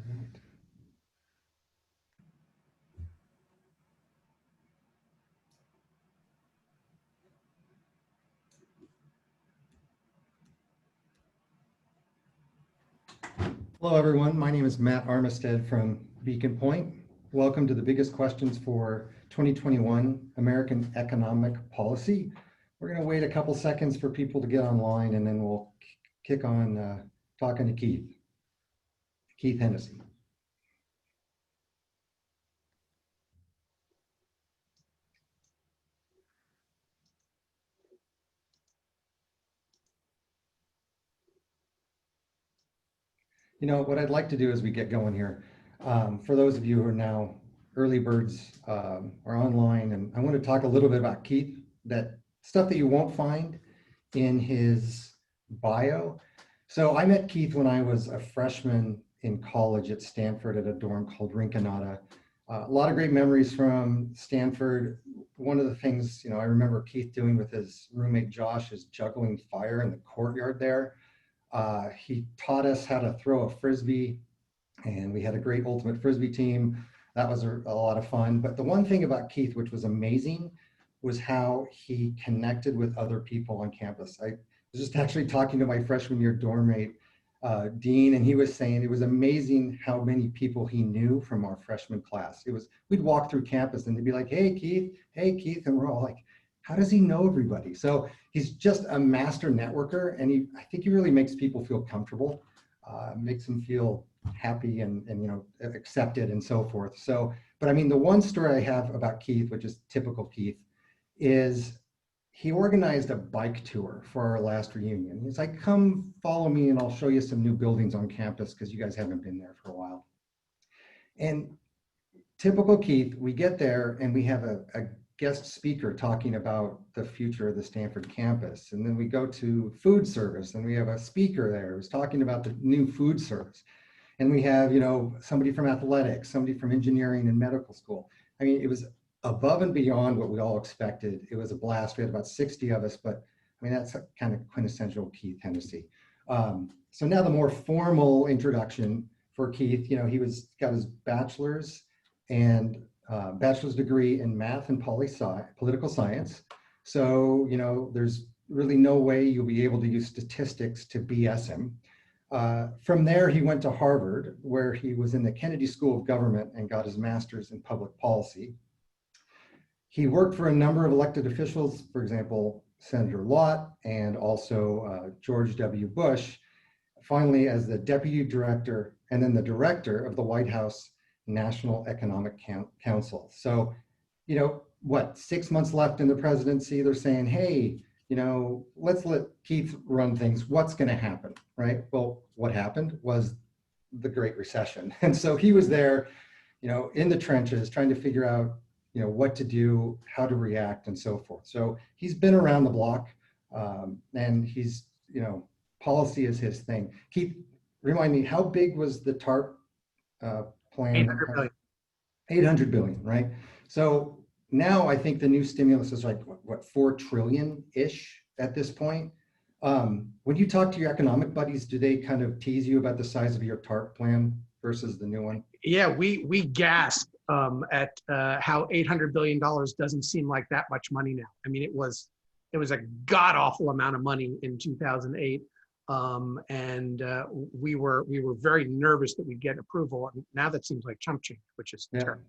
right. Hello, everyone. My name is Matt Armistead from Beacon Point. Welcome to the biggest questions for 2021 American economic policy. We're going to wait a couple seconds for people to get online, and then we'll kick on talking to Keith Hennessey. You know, what I'd like to do as we get going here, for those of you who are now early birds are online, and I want to talk a little bit about Keith, that stuff that you won't find in his bio. So I met Keith when I was a freshman in college at Stanford at a dorm called Rinconada. A lot of great memories from Stanford. One of the things, you know, I remember Keith doing with his roommate Josh is juggling fire in the courtyard there. He taught us how to throw a Frisbee, and we had a great ultimate Frisbee team. That was a lot of fun. But the one thing about Keith, which was amazing, was how he connected with other people on campus. I was just actually talking to my freshman year dorm mate, Dean, and he was saying it was amazing how many people he knew from our freshman class. We'd walk through campus and they'd be like, hey, Keith, and we're all like, how does he know everybody? So he's just a master networker, and I think he really makes people feel comfortable, makes them feel happy and you know, accepted and so forth. So, but I mean, the one story I have about Keith, which is typical Keith, is he organized a bike tour for our last reunion. He's like, come follow me and I'll show you some new buildings on campus because you guys haven't been there for a while. And typical Keith, we get there and we have a guest speaker talking about the future of the Stanford campus. And then we go to food service and we have a speaker there who's talking about the new food service. And we have, you know, somebody from athletics, somebody from engineering and medical school. I mean, it was above and beyond what we all expected. It was a blast. We had about 60 of us, but I mean, that's a kind of quintessential Keith Hennessey. So now the more formal introduction for Keith, you know, got his bachelor's and bachelor's degree in math and political science. So, you know, there's really no way you'll be able to use statistics to BS him. From there, he went to Harvard, where he was in the Kennedy School of Government and got his master's in public policy. He worked for a number of elected officials, for example, Senator Lott and also George W. Bush, finally as the deputy director and then the director of the White House National Economic Council. So, you know, 6 months left in the presidency, they're saying, hey, you know, let's let Keith run things. What's going to happen, right? Well, what happened was the Great Recession. And so he was there, you know, in the trenches trying to figure out, you know, what to do, how to react, and so forth. So he's been around the block, and he's, you know, policy is his thing. Keith, remind me, how big was the TARP plan? 800 billion. 800 billion, right? So now I think the new stimulus is like, what 4 trillion-ish at this point. When you talk to your economic buddies, do they kind of tease you about the size of your TARP plan versus the new one? Yeah, we gasped at how $800 billion doesn't seem like that much money now. I mean, it was a god-awful amount of money in 2008. And we were very nervous that we'd get approval. And now that seems like chump change, which is terrifying.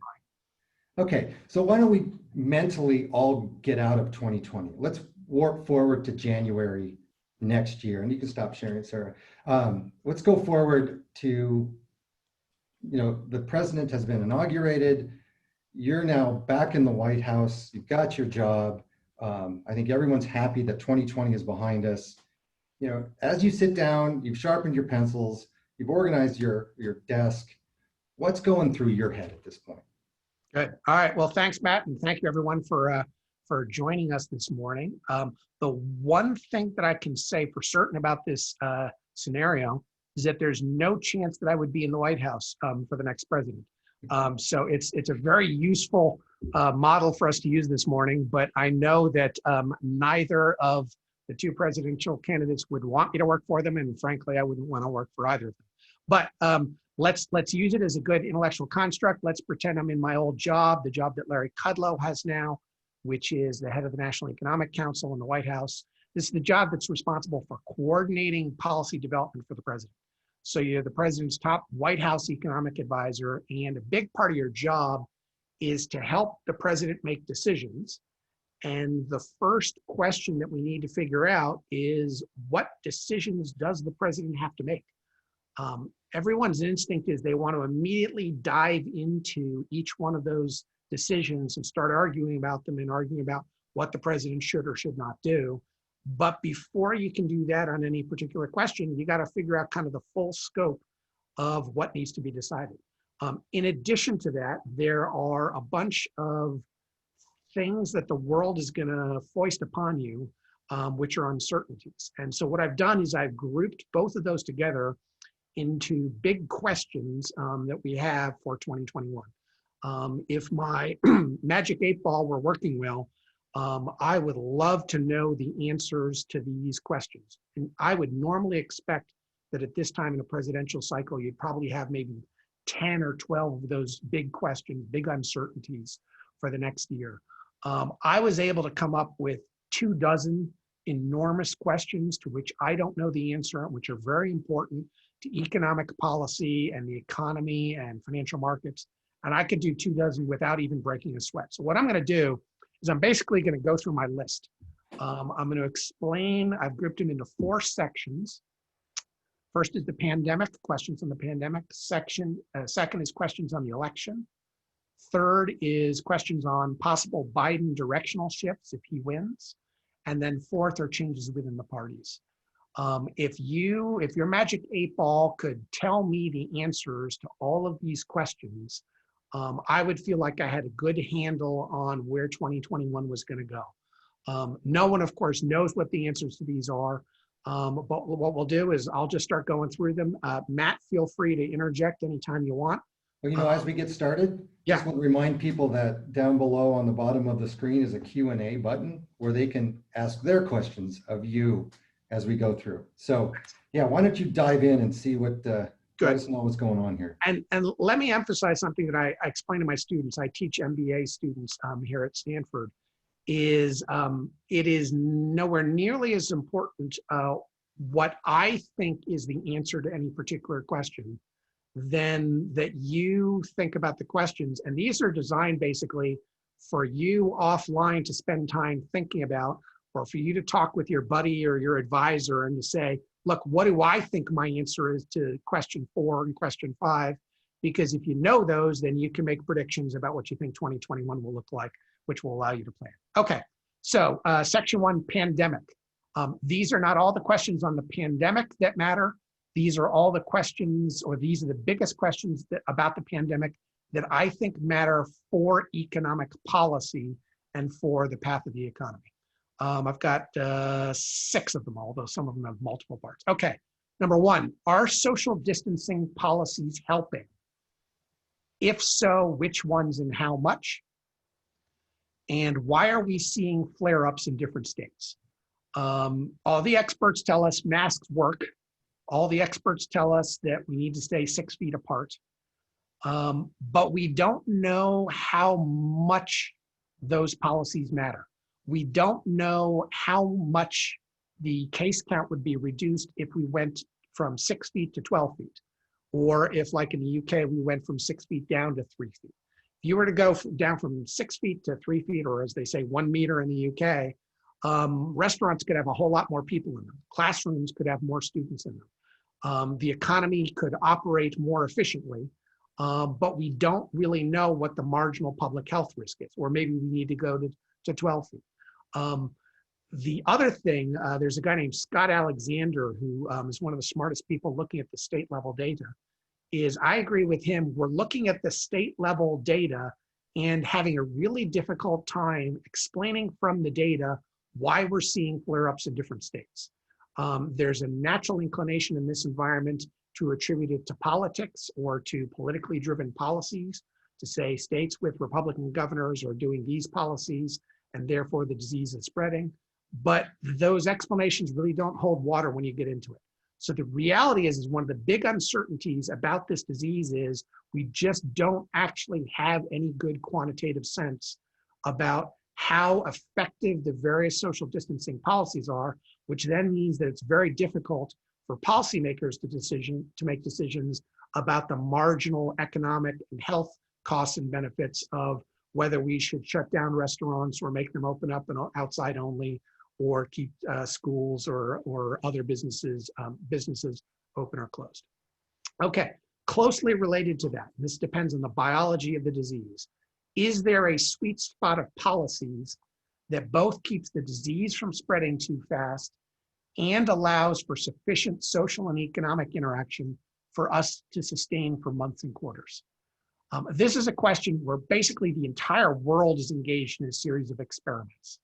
Okay, so why don't we mentally all get out of 2020? Let's warp forward to January next year, and you can stop sharing, Sarah. Let's go forward to, you know, the president has been inaugurated. You're now back in the White House. You've got your job. I think everyone's happy that 2020 is behind us. You know, as you sit down, you've sharpened your pencils, you've organized your desk. What's going through your head at this point? Good. All right. Well, thanks, Matt, and thank you everyone for joining us this morning. The one thing that I can say for certain about this scenario is that there's no chance that I would be in the White House for the next president. So it's a very useful model for us to use this morning, but I know that neither of the 2 presidential candidates would want me to work for them, and frankly, I wouldn't want to work for either of them. But let's use it as a good intellectual construct. Let's pretend I'm in my old job, the job that Larry Kudlow has now, which is the head of the National Economic Council in the White House. This is the job that's responsible for coordinating policy development for the president. So you're the president's top White House economic advisor, and a big part of your job is to help the president make decisions. And the first question that we need to figure out is, what decisions does the president have to make? Everyone's instinct is they want to immediately dive into each one of those decisions and start arguing about them and arguing about what the president should or should not do. But before you can do that on any particular question, you got to figure out kind of the full scope of what needs to be decided. In addition to that, there are a bunch of things that the world is going to foist upon you, which are uncertainties. And so what I've done is I've grouped both of those together into big questions that we have for 2021. If my magic 8-ball were working well, I would love to know the answers to these questions. And I would normally expect that at this time in a presidential cycle, you'd probably have maybe 10 or 12 of those big questions, big uncertainties for the next year. I was able to come up with 24 enormous questions to which I don't know the answer, which are very important to economic policy and the economy and financial markets. And I could do 24 without even breaking a sweat. So what I'm going to do is I'm basically going to go through my list. I'm going to explain, I've grouped them into 4 sections. First is the pandemic, questions on the pandemic. Second is questions on the election. Third is questions on possible Biden directional shifts if he wins. And then fourth are changes within the parties. If your magic 8-ball could tell me the answers to all of these questions, I would feel like I had a good handle on where 2021 was going to go. No one, of course, knows what the answers to these are, but what we'll do is I'll just start going through them. Matt, feel free to interject anytime you want. Well, as we get started, yeah. Just want to remind people that down below on the bottom of the screen is a Q&A button where they can ask their questions of you as we go through. So yeah, why don't you dive in and see what, let us know what's going on here. And let me emphasize something that I explain to my students. I teach MBA students here at Stanford, is it is nowhere nearly as important what I think is the answer to any particular question than that you think about the questions. And these are designed basically for you offline to spend time thinking about, or for you to talk with your buddy or your advisor and to say, look, what do I think my answer is to question 4 and question 5? Because if you know those, then you can make predictions about what you think 2021 will look like, which will allow you to plan. Okay, so section 1, pandemic. These are not all the questions on the pandemic that matter. These are all the questions, or these are the biggest questions about the pandemic that I think matter for economic policy and for the path of the economy. I've got 6 of them, although some of them have multiple parts. Okay, number 1, are social distancing policies helping? If so, which ones and how much? And why are we seeing flare-ups in different states? All the experts tell us masks work. All the experts tell us that we need to stay 6 feet apart. But we don't know how much those policies matter. We don't know how much the case count would be reduced if we went from 6 feet to 12 feet, or if, like in the UK, we went from 6 feet down to 3 feet. If you were to go down from 6 feet to 3 feet, or as they say, 1 meter in the UK, restaurants could have a whole lot more people in them. Classrooms could have more students in them. The economy could operate more efficiently, but we don't really know what the marginal public health risk is, or maybe we need to go to 12 feet. The other thing, there's a guy named Scott Alexander who is one of the smartest people looking at the state level data, is I agree with him. We're looking at the state level data and having a really difficult time explaining from the data why we're seeing flare-ups in different states. There's a natural inclination in this environment to attribute it to politics or to politically driven policies, to say states with Republican governors are doing these policies and therefore the disease is spreading. But those explanations really don't hold water when you get into it. So the reality is one of the big uncertainties about this disease is we just don't actually have any good quantitative sense about how effective the various social distancing policies are, which then means that it's very difficult for policymakers to make decisions about the marginal economic and health costs and benefits of whether we should shut down restaurants or make them open up and outside only, or keep schools or other businesses open or closed. Okay, closely related to that, this depends on the biology of the disease. Is there a sweet spot of policies that both keeps the disease from spreading too fast and allows for sufficient social and economic interaction for us to sustain for months and quarters? This is a question where basically the entire world is engaged in a series of experiments.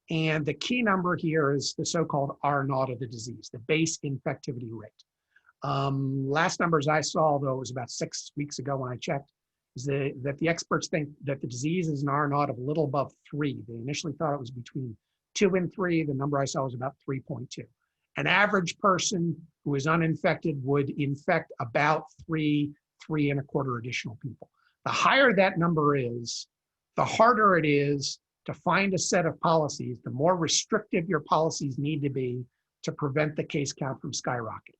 And the key number here is the so-called R0 of the disease, the base infectivity rate. Last numbers I saw, though, was about 6 weeks ago when I checked, is that the experts think that the disease is an R0 of a little above 3. They initially thought it was between 2 and 3. The number I saw was about 3.2. An average person who is uninfected would infect about 3.25 additional people. The higher that number is, the harder it is to find a set of policies, the more restrictive your policies need to be to prevent the case count from skyrocketing.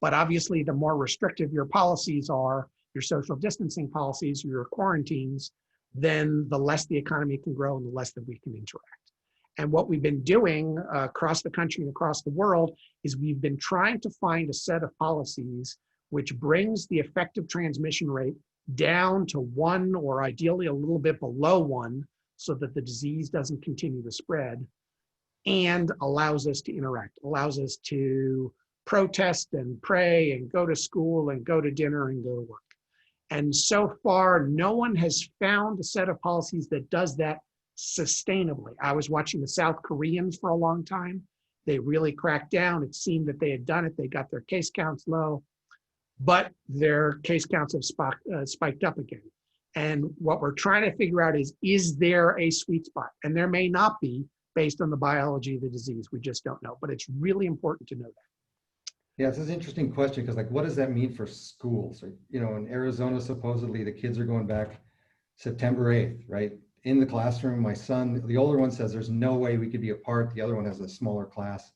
But obviously, the more restrictive your policies are, your social distancing policies, your quarantines, then the less the economy can grow and the less that we can interact. And what we've been doing across the country and across the world is we've been trying to find a set of policies which brings the effective transmission rate down to 1 or ideally a little bit below 1 so that the disease doesn't continue to spread, and allows us to interact, allows us to protest and pray and go to school and go to dinner and go to work. And so far, no one has found a set of policies that does that sustainably. I was watching the South Koreans for a long time. They really cracked down. It seemed that they had done it. They got their case counts low, but their case counts have spiked up again. And what we're trying to figure out is there a sweet spot? And there may not be based on the biology of the disease. We just don't know, but it's really important to know that. Yeah, this is an interesting question because, like, what does that mean for schools? You know, in Arizona, supposedly the kids are going back September 8th, right? In the classroom, my son, the older one says there's no way we could be apart. The other one has a smaller class.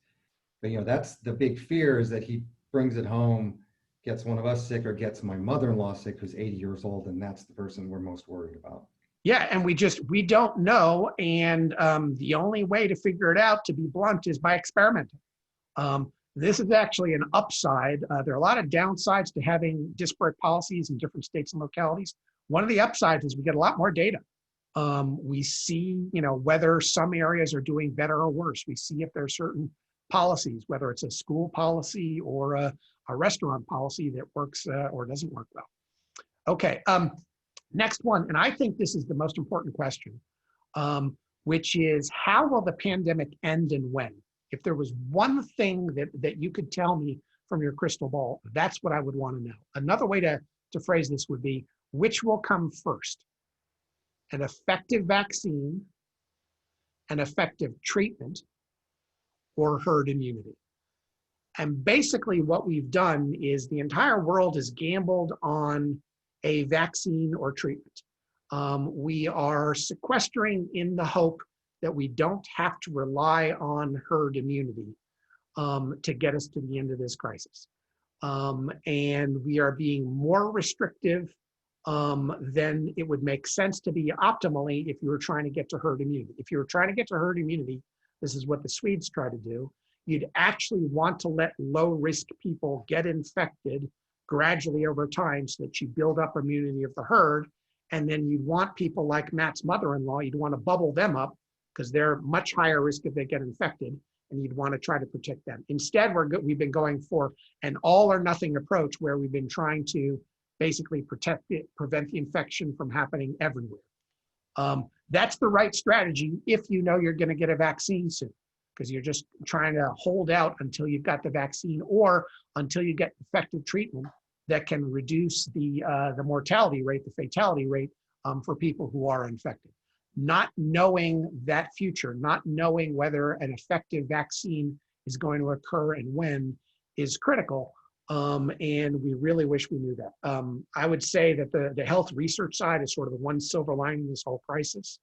But, you know, that's the big fear, is that he brings it home, gets one of us sick, or gets my mother-in-law sick, who's 80 years old, and that's the person we're most worried about. Yeah, and we don't know. And the only way to figure it out, to be blunt, is by experimenting. This is actually an upside. There are a lot of downsides to having disparate policies in different states and localities. One of the upsides is we get a lot more data. We see, you know, whether some areas are doing better or worse. We see if there are certain policies, whether it's a school policy or a restaurant policy that works or doesn't work well. Okay, next one, and I think this is the most important question, which is how will the pandemic end and when? If there was one thing that you could tell me from your crystal ball, that's what I would want to know. Another way to phrase this would be, which will come first? An effective vaccine, an effective treatment, or herd immunity? And basically what we've done is the entire world has gambled on a vaccine or treatment. We are sequestering in the hope that we don't have to rely on herd immunity to get us to the end of this crisis. And we are being more restrictive than it would make sense to be optimally if you were trying to get to herd immunity. If you were trying to get to herd immunity, this is what the Swedes try to do. You'd actually want to let low-risk people get infected gradually over time so that you build up immunity of the herd. And then you'd want people like Matt's mother-in-law, you'd want to bubble them up because they're much higher risk if they get infected, and you'd want to try to protect them. Instead, we've been going for an all or nothing approach where we've been trying to basically prevent the infection from happening everywhere. That's the right strategy if you know you're going to get a vaccine soon, because you're just trying to hold out until you've got the vaccine or until you get effective treatment that can reduce the mortality rate, the fatality rate for people who are infected. Not knowing that future, not knowing whether an effective vaccine is going to occur and when, is critical. And we really wish we knew that. I would say that the health research side is sort of the one silver lining in this whole crisis.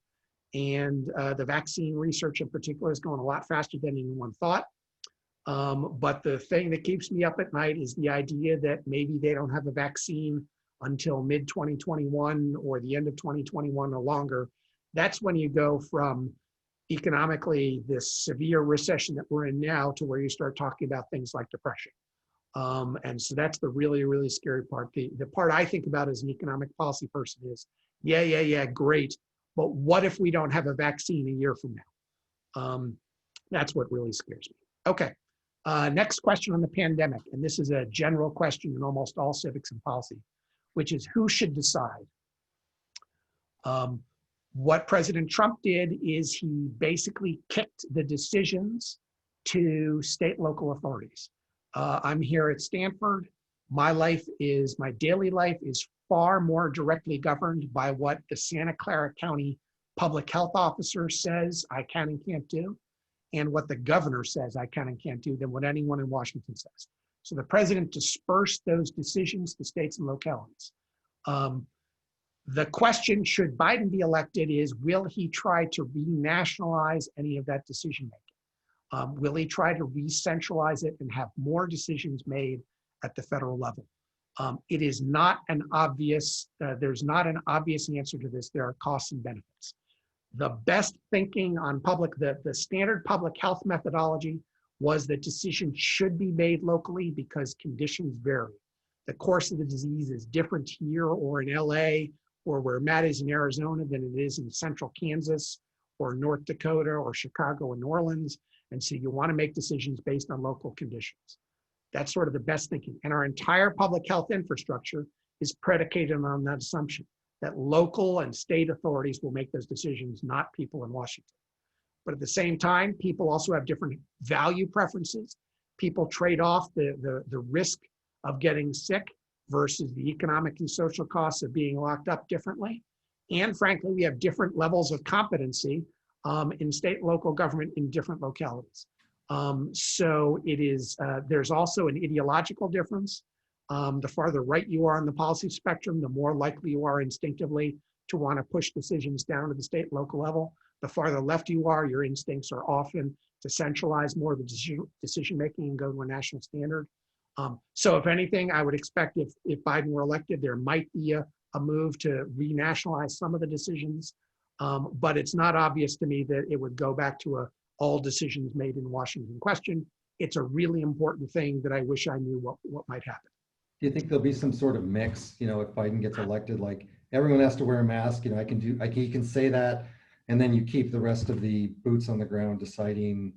And the vaccine research in particular is going a lot faster than anyone thought. But the thing that keeps me up at night is the idea that maybe they don't have a vaccine until mid-2021 or the end of 2021 or longer. That's when you go from economically this severe recession that we're in now to where you start talking about things like depression. And so that's the really, really scary part. The part I think about as an economic policy person is, yeah, great. But what if we don't have a vaccine a year from now? That's what really scares me. Okay, next question on the pandemic. And this is a general question in almost all civics and policy, which is who should decide? What President Trump did is he basically kicked the decisions to state and local authorities. I'm here at Stanford. My daily life is far more directly governed by what the Santa Clara County public health officer says I can and can't do, and what the governor says I can and can't do than what anyone in Washington says. So the president dispersed those decisions to states and localities. The question, should Biden be elected, is will he try to renationalize any of that decision making? Will he try to re-centralize it and have more decisions made at the federal level? It is not an obvious, there's not an obvious answer to this. There are costs and benefits. The best thinking on the standard public health methodology was that decisions should be made locally because conditions vary. The course of the disease is different here or in LA or where Matt is in Arizona than it is in central Kansas or North Dakota or Chicago and New Orleans. And so you want to make decisions based on local conditions. That's sort of the best thinking. And our entire public health infrastructure is predicated on that assumption that local and state authorities will make those decisions, not people in Washington. But at the same time, people also have different value preferences. People trade off the risk of getting sick versus the economic and social costs of being locked up differently. And frankly, we have different levels of competency in state and local government in different localities. So it is, there's also an ideological difference. The farther right you are on the policy spectrum, the more likely you are instinctively to want to push decisions down to the state and local level. The farther left you are, your instincts are often to centralize more of the decision-making and go to a national standard. So if anything, I would expect if Biden were elected, there might be a move to renationalize some of the decisions. But it's not obvious to me that it would go back to a all decisions made in Washington question. It's a really important thing that I wish I knew what might happen. Do you think there'll be some sort of mix, if Biden gets elected, like everyone has to wear a mask, he can say that, and then you keep the rest of the boots on the ground deciding.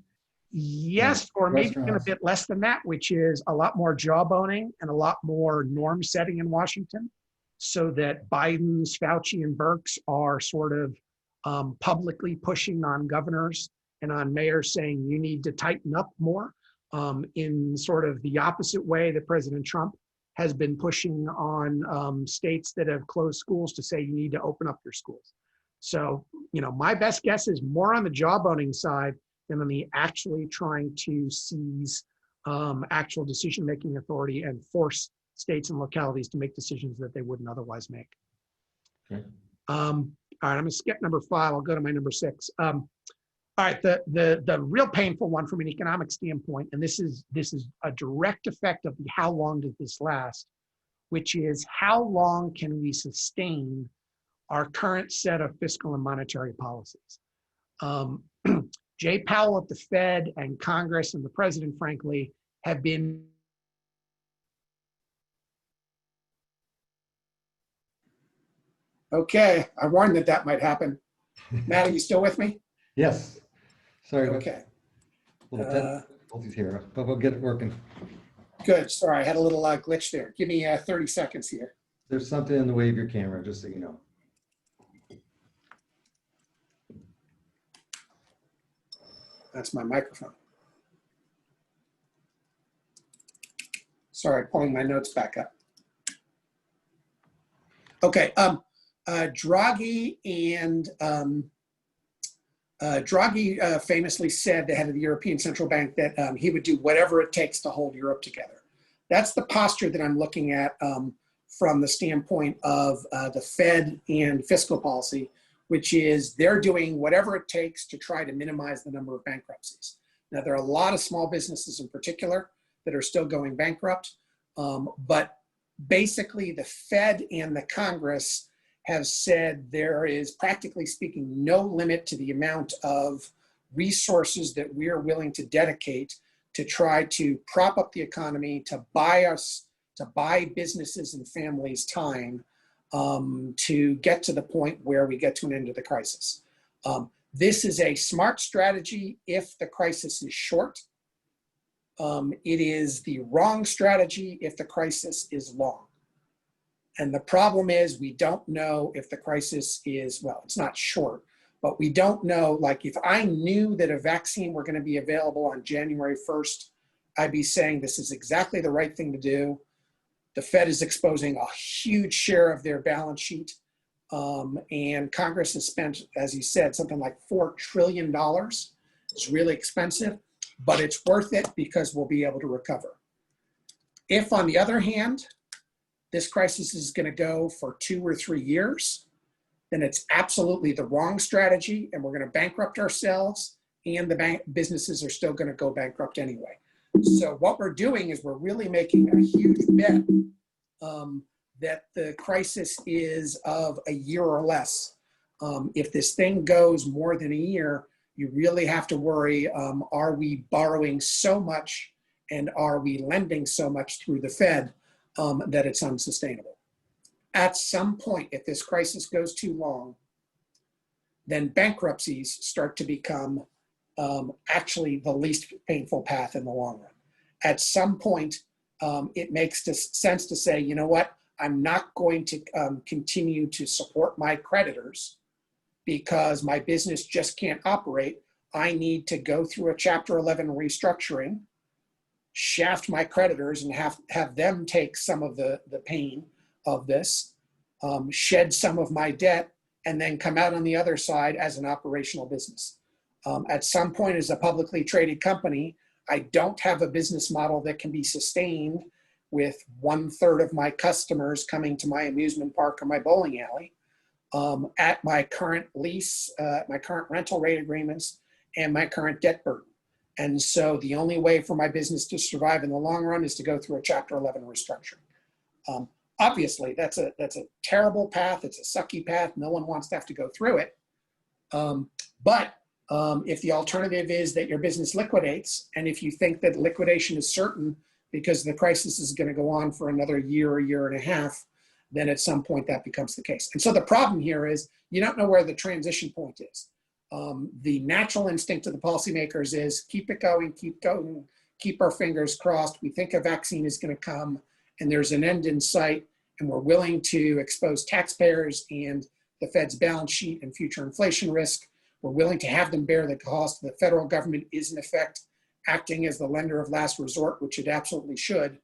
Yes, or maybe even a bit less than that, which is a lot more jawboning and a lot more norm setting in Washington, so that Biden's, Fauci, and Birx are sort of publicly pushing on governors and on mayors saying you need to tighten up more in sort of the opposite way that President Trump has been pushing on states that have closed schools to say you need to open up your schools. So, my best guess is more on the jawboning side than on the actually trying to seize actual decision-making authority and force states and localities to make decisions that they wouldn't otherwise make. Okay. All right, I'm gonna skip number 5. I'll go to my number 6. All right, the real painful one from an economic standpoint, and this is a direct effect of the how long does this last, which is how long can we sustain our current set of fiscal and monetary policies? Jay Powell at the Fed and Congress and the president, frankly, have been. Okay, I warned that might happen. Matt, are you still with me? Yes. Sorry. Okay. Little difficulties here, but we'll get it working. Good. Sorry, I had a little glitch there. Give me 30 seconds here. There's something in the way of your camera, just so you know. That's my microphone. Sorry, pulling my notes back up. Okay, Draghi and Draghi famously said, the head of the European Central Bank, that he would do whatever it takes to hold Europe together. That's the posture that I'm looking at from the standpoint of the Fed and fiscal policy, which is they're doing whatever it takes to try to minimize the number of bankruptcies. Now, there are a lot of small businesses in particular that are still going bankrupt, but basically the Fed and the Congress have said there is, practically speaking, no limit to the amount of resources that we're willing to dedicate to try to prop up the economy, to buy businesses and families time to get to the point where we get to an end of the crisis. This is a smart strategy if the crisis is short. It is the wrong strategy if the crisis is long. And the problem is we don't know if the crisis is, well, it's not short, but we don't know, like if I knew that a vaccine were going to be available on January 1st, I'd be saying this is exactly the right thing to do. The Fed is exposing a huge share of their balance sheet. And Congress has spent, as you said, something like $4 trillion. It's really expensive, but it's worth it because we'll be able to recover. If, on the other hand, this crisis is going to go for 2 or 3 years, then it's absolutely the wrong strategy, and we're going to bankrupt ourselves, and the businesses are still going to go bankrupt anyway. So what we're doing is we're really making a huge bet that the crisis is of a year or less. If this thing goes more than a year, you really have to worry, are we borrowing so much and are we lending so much through the Fed that it's unsustainable? At some point, if this crisis goes too long, then bankruptcies start to become actually the least painful path in the long run. At some point, it makes sense to say, you know what, I'm not going to continue to support my creditors because my business just can't operate. I need to go through a Chapter 11 restructuring, shaft my creditors and have them take some of the pain of this, shed some of my debt, and then come out on the other side as an operational business. At some point, as a publicly traded company, I don't have a business model that can be sustained with 1/3 of my customers coming to my amusement park or my bowling alley at my current lease, my current rental rate agreements, and my current debt burden. And so the only way for my business to survive in the long run is to go through a Chapter 11 restructuring. Obviously, that's a terrible path. It's a sucky path. No one wants to have to go through it. But if the alternative is that your business liquidates, and if you think that liquidation is certain because the crisis is going to go on for another year or year and a half, then at some point that becomes the case. And so the problem here is you don't know where the transition point is. The natural instinct of the policymakers is keep it going, keep our fingers crossed. We think a vaccine is going to come and there's an end in sight, and we're willing to expose taxpayers and the Fed's balance sheet and future inflation risk. We're willing to have them bear the cost. The federal government is in effect acting as the lender of last resort, which it absolutely should.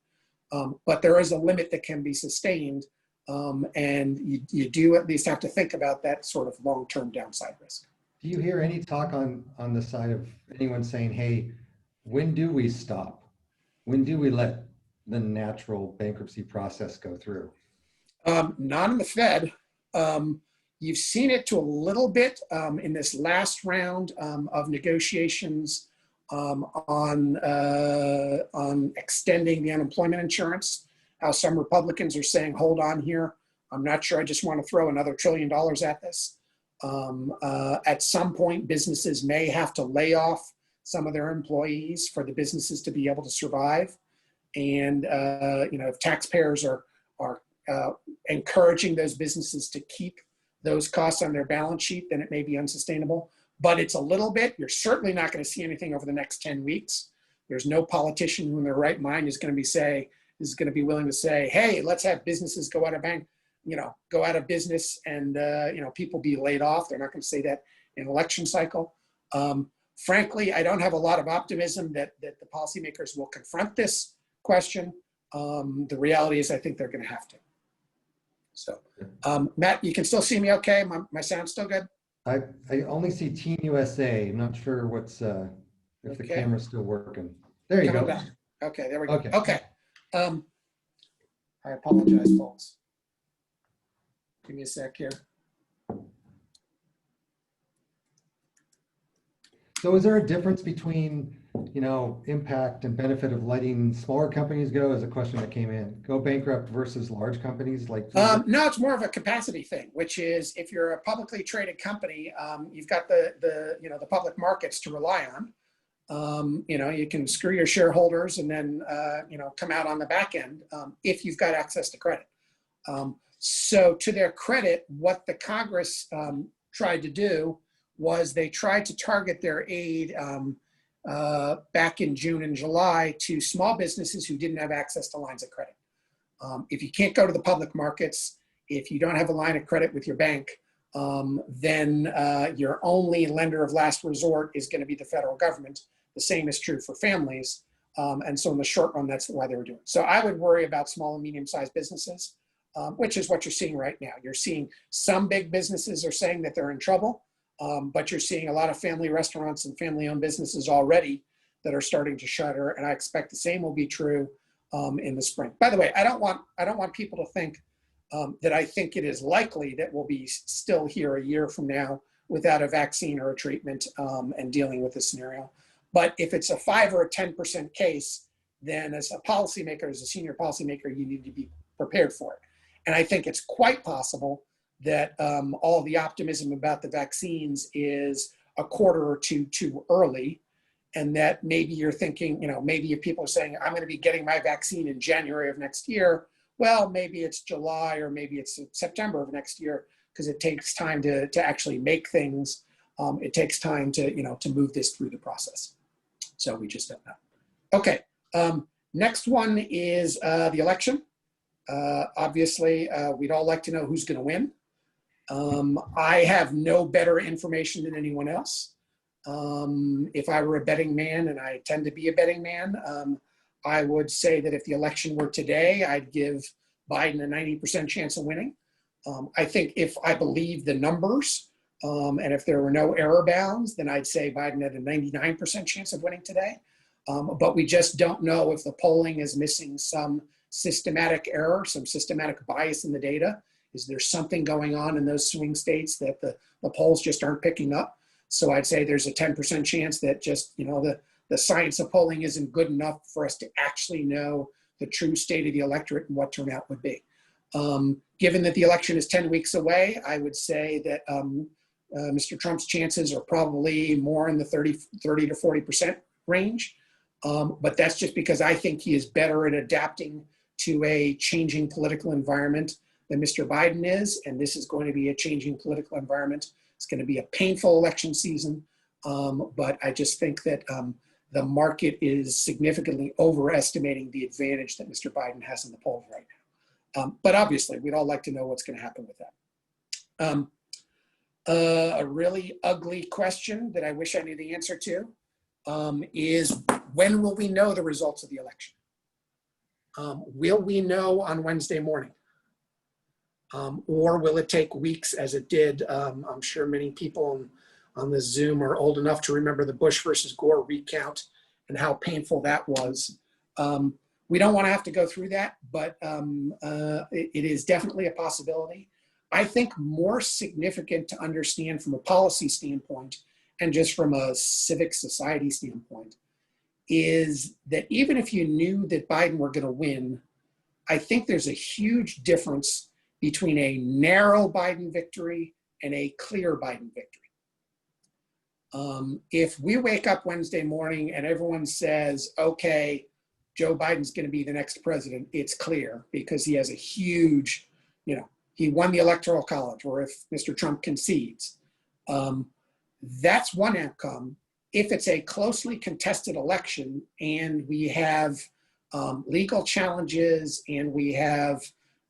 But there is a limit that can be sustained. And you do at least have to think about that sort of long-term downside risk. Do you hear any talk on the side of anyone saying, hey, when do we stop? When do we let the natural bankruptcy process go through? Not in the Fed. You've seen it to a little bit in this last round of negotiations on extending the unemployment insurance. How some Republicans are saying, hold on here. I'm not sure I just want to throw another $1 trillion at this. At some point, businesses may have to lay off some of their employees for the businesses to be able to survive. And if taxpayers are encouraging those businesses to keep those costs on their balance sheet, then it may be unsustainable. But it's a little bit. You're certainly not going to see anything over the next 10 weeks. There's no politician who in their right mind is going to be willing to say, hey, let's have businesses go out of business and people be laid off. They're not going to say that in an election cycle. Frankly, I don't have a lot of optimism that the policymakers will confront this question. The reality is I think they're going to have to. So, Matt, you can still see me okay? My sound's still good? I only see Team USA. I'm not sure what's, if the Okay. camera's still working. There you Coming go. back. Okay, there we go. Okay. Okay. I apologize, folks. Give me a sec here. So is there a difference between, impact and benefit of letting smaller companies go, is a question that came in, go bankrupt versus large companies like? No, it's more of a capacity thing, which is if you're a publicly traded company, you've got the public markets to rely on. You can screw your shareholders and then come out on the back end if you've got access to credit. So to their credit, what the Congress tried to do was they tried to target their aid back in June and July to small businesses who didn't have access to lines of credit. If you can't go to the public markets, if you don't have a line of credit with your bank, then your only lender of last resort is going to be the federal government. The same is true for families. And so in the short run, that's why they were doing it. So I would worry about small and medium-sized businesses, which is what you're seeing right now. You're seeing some big businesses are saying that they're in trouble, but you're seeing a lot of family restaurants and family-owned businesses already that are starting to shutter. And I expect the same will be true in the spring. By the way, I don't want people to think that I think it is likely that we'll be still here a year from now without a vaccine or a treatment and dealing with this scenario. But if it's a 5 or a 10% case, then as a policymaker, as a senior policymaker, you need to be prepared for it. And I think it's quite possible that all the optimism about the vaccines is a quarter or two too early. And that maybe you're thinking, maybe if people are saying, I'm going to be getting my vaccine in January of next year, well, maybe it's July or maybe it's September of next year, because it takes time to actually make things. It takes time to move this through the process. So we just don't know. Okay, next one is the election. Obviously, we'd all like to know who's going to win. I have no better information than anyone else. If I were a betting man, and I tend to be a betting man, I would say that if the election were today, I'd give Biden a 90% chance of winning. I think if I believe the numbers, and if there were no error bounds, then I'd say Biden had a 99% chance of winning today. But we just don't know if the polling is missing some systematic error, some systematic bias in the data. Is there something going on in those swing states that the polls just aren't picking up? So I'd say there's a 10% chance that just, the science of polling isn't good enough for us to actually know the true state of the electorate and what turnout would be. Given that the election is 10 weeks away, I would say that Mr. Trump's chances are probably more in the 30 to 40% range. But that's just because I think he is better at adapting to a changing political environment than Mr. Biden is. And this is going to be a changing political environment. It's going to be a painful election season. But I just think that the market is significantly overestimating the advantage that Mr. Biden has in the polls right now. But obviously, we'd all like to know what's going to happen with that. A really ugly question that I wish I knew the answer to is, when will we know the results of the election? Will we know on Wednesday morning? Or will it take weeks as it did? I'm sure many people on this Zoom are old enough to remember the Bush versus Gore recount and how painful that was. We don't want to have to go through that, but it is definitely a possibility. I think more significant to understand from a policy standpoint and just from a civic society standpoint is that even if you knew that Biden were going to win, I think there's a huge difference between a narrow Biden victory and a clear Biden victory. If we wake up Wednesday morning and everyone says, okay, Joe Biden's going to be the next president, it's clear because he has a huge, he won the Electoral College, or if Mr. Trump concedes. That's one outcome. If it's a closely contested election and we have legal challenges and we have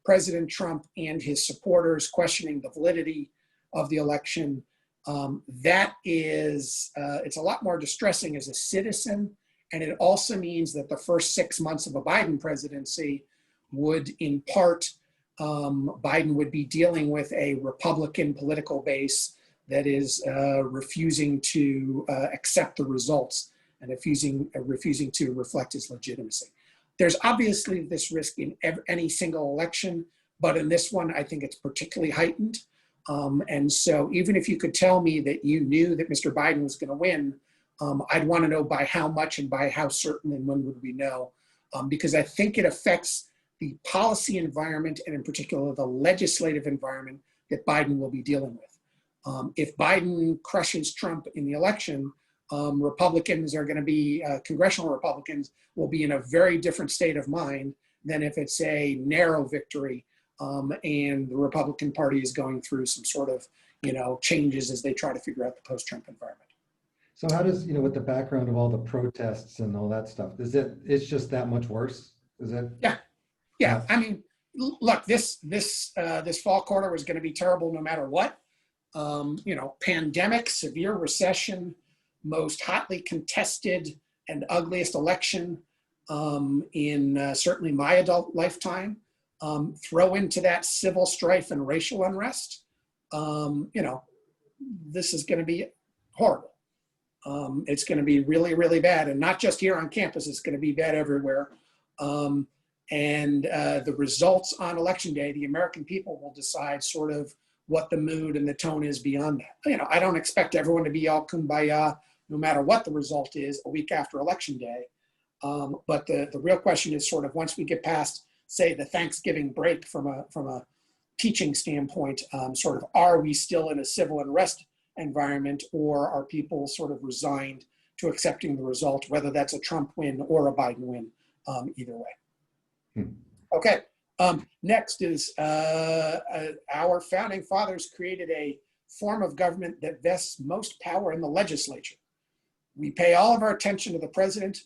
President Trump and his supporters questioning the validity of the election, that is, it's a lot more distressing as a citizen. And it also means that the first 6 months of a Biden presidency would, in part, Biden would be dealing with a Republican political base that is refusing to accept the results and refusing to reflect his legitimacy. There's obviously this risk in any single election, but in this one, I think it's particularly heightened. And so even if you could tell me that you knew that Mr. Biden was going to win, I'd want to know by how much and by how certain and when would we know, because I think it affects the policy environment and in particular the legislative environment that Biden will be dealing with. If Biden crushes Trump in the election, Republicans are going to be, congressional Republicans will be in a very different state of mind than if it's a narrow victory and the Republican Party is going through some sort of, changes as they try to figure out the post-Trump environment. So how does, with the background of all the protests and all that stuff, it's just that much worse? Is it? Yeah. I mean, look, this fall quarter was going to be terrible no matter what. Pandemic, severe recession, most hotly contested and ugliest election in certainly my adult lifetime. Throw into that civil strife and racial unrest. This is going to be horrible. It's going to be really, really bad. And not just here on campus, it's going to be bad everywhere. And the results on election day, the American people will decide sort of what the mood and the tone is beyond that. I don't expect everyone to be all kumbaya no matter what the result is a week after election day. But the real question is sort of once we get past, say, the Thanksgiving break from a teaching standpoint, sort of are we still in a civil unrest environment, or are people sort of resigned to accepting the result, whether that's a Trump win or a Biden win, either way. Okay, next is our founding fathers created a form of government that vests most power in the legislature. We pay all of our attention to the president,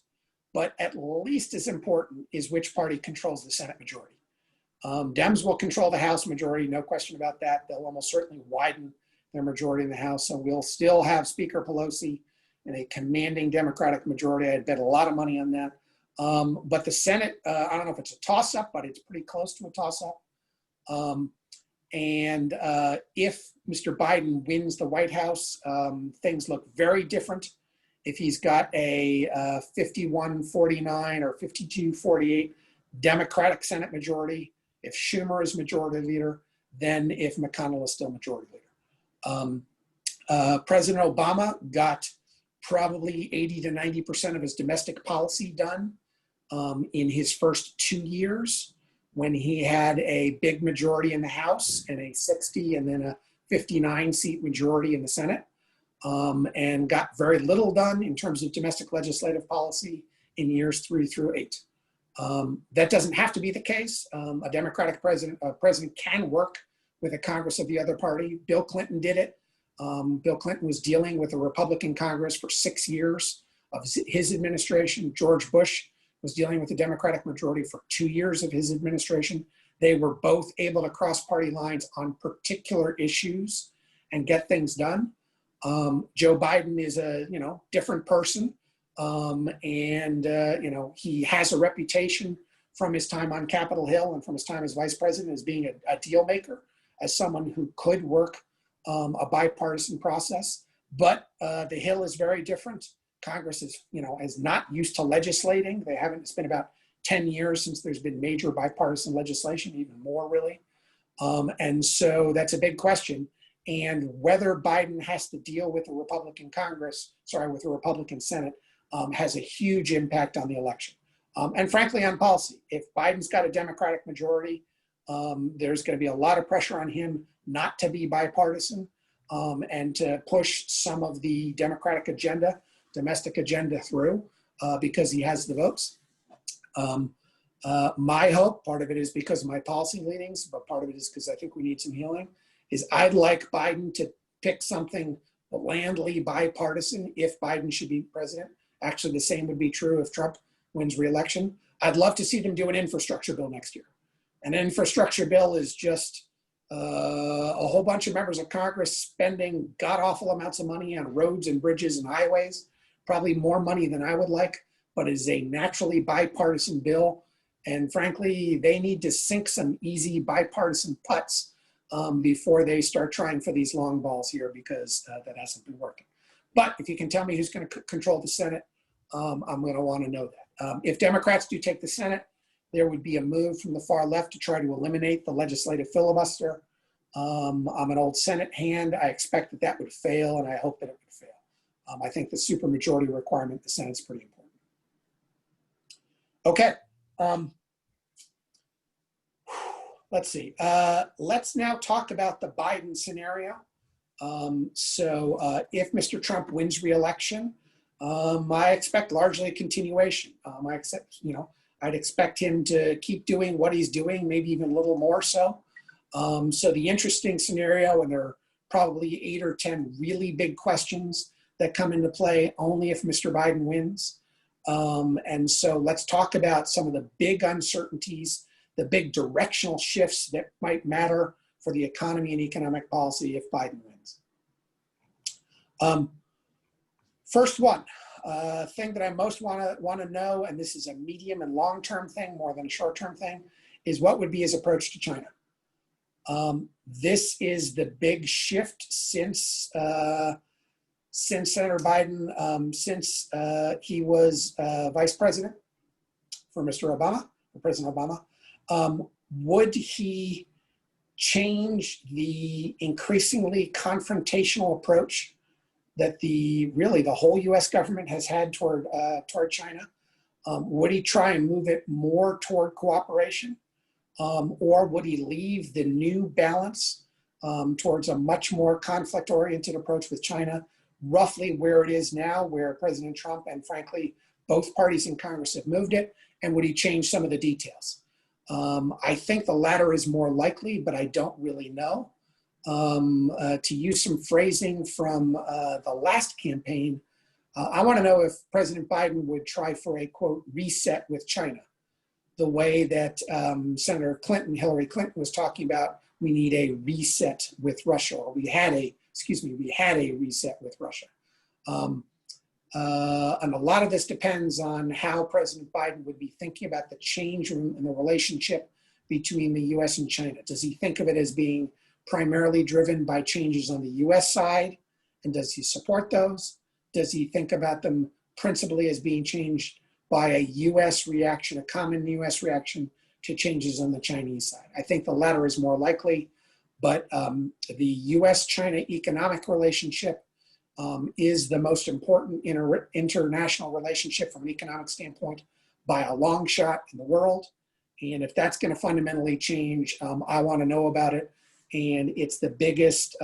but at least as important is which party controls the Senate majority. Dems will control the House majority, no question about that. They'll almost certainly widen their majority in the House, so we'll still have Speaker Pelosi and a commanding Democratic majority. I'd bet a lot of money on that. But the Senate, I don't know if it's a toss-up, but it's pretty close to a toss-up. And if Mr. Biden wins the White House, things look very different. If he's got a 51-49 or 52-48 Democratic Senate majority, if Schumer is majority leader, then if McConnell is still majority leader. President Obama got probably 80 to 90% of his domestic policy done in his first 2 years when he had a big majority in the House and a 60 and then a 59 seat majority in the Senate, and got very little done in terms of domestic legislative policy in years 3 through 8. That doesn't have to be the case. A Democratic president can work with a Congress of the other party. Bill Clinton did it. Bill Clinton was dealing with a Republican Congress for 6 years of his administration. George Bush was dealing with the Democratic majority for 2 years of his administration. They were both able to cross party lines on particular issues and get things done. Joe Biden is a different person, and he has a reputation from his time on Capitol Hill and from his time as vice president as being a deal maker, as someone who could work a bipartisan process. But the Hill is very different. Congress is not used to legislating. It's been about 10 years since there's been major bipartisan legislation, even more really. And so that's a big question. And whether Biden has to deal with a Republican Senate has a huge impact on the election. And frankly, on policy. If Biden's got a Democratic majority, there's going to be a lot of pressure on him not to be bipartisan and to push some of the Democratic agenda, domestic agenda through because he has the votes. My hope, part of it is because of my policy leanings, but part of it is because I think we need some healing, is I'd like Biden to pick something blandly bipartisan if Biden should be president. Actually, the same would be true if Trump wins re-election. I'd love to see them do an infrastructure bill next year. An infrastructure bill is just a whole bunch of members of Congress spending god-awful amounts of money on roads and bridges and highways, probably more money than I would like, but is a naturally bipartisan bill. And frankly, they need to sink some easy bipartisan putts before they start trying for these long balls here, because that hasn't been working. But if you can tell me who's going to control the Senate, I'm going to want to know that. If Democrats do take the Senate, there would be a move from the far left to try to eliminate the legislative filibuster. I'm an old Senate hand. I expect that that would fail, and I hope that it would fail. I think the supermajority requirement in the Senate is pretty important. Okay. Let's see. Let's now talk about the Biden scenario. If Mr. Trump wins re-election, I expect largely a continuation. I'd expect him to keep doing what he's doing, maybe even a little more so. So the interesting scenario, and there are probably 8 or 10 really big questions that come into play only if Mr. Biden wins. And so let's talk about some of the big uncertainties, the big directional shifts that might matter for the economy and economic policy if Biden wins. First one, thing that I most want to know, and this is a medium and long-term thing more than a short-term thing, is what would be his approach to China. This is the big shift since Senator Biden, since he was vice president for Mr. Obama, or President Obama. Would he change the increasingly confrontational approach that really the whole U.S. government has had toward China? Would he try and move it more toward cooperation? Or would he leave the new balance towards a much more conflict-oriented approach with China, roughly where it is now, where President Trump and frankly, both parties in Congress have moved it? And would he change some of the details? I think the latter is more likely, but I don't really know. To use some phrasing from the last campaign, I want to know if President Biden would try for a, quote, reset with China, the way that Senator Clinton, Hillary Clinton, was talking about we need a reset with Russia, or we had a reset with Russia. And a lot of this depends on how President Biden would be thinking about the change in the relationship between the US and China. Does he think of it as being primarily driven by changes on the US side? And does he support those? Does he think about them principally as being changed by a US reaction, a common US reaction to changes on the Chinese side? I think the latter is more likely, but the US-China economic relationship is the most important international relationship from an economic standpoint by a long shot in the world. And if that's going to fundamentally change, I want to know about it. And it's the biggest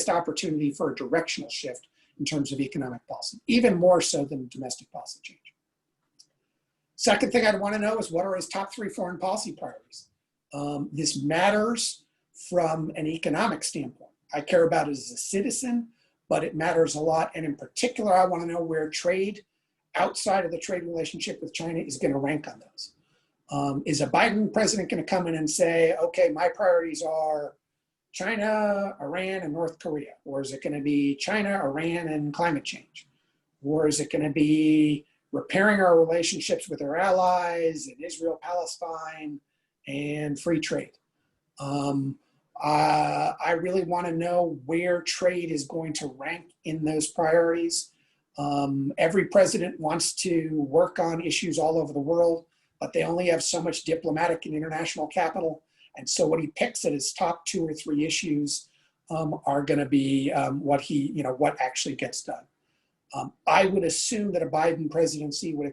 opportunity for a directional shift in terms of economic policy, even more so than domestic policy change. Second thing I'd want to know is what are his top 3 foreign policy priorities? This matters from an economic standpoint. I care about it as a citizen, but it matters a lot. And in particular, I want to know where trade outside of the trade relationship with China is going to rank on those. Is a Biden president going to come in and say, okay, my priorities are China, Iran, and North Korea? Or is it going to be China, Iran, and climate change? Or is it going to be repairing our relationships with our allies in Israel, Palestine, and free trade? I really want to know where trade is going to rank in those priorities. Every president wants to work on issues all over the world, but they only have so much diplomatic and international capital. And so what he picks at his top 2 or 3 issues are going to be what actually gets done. I would assume that a Biden presidency would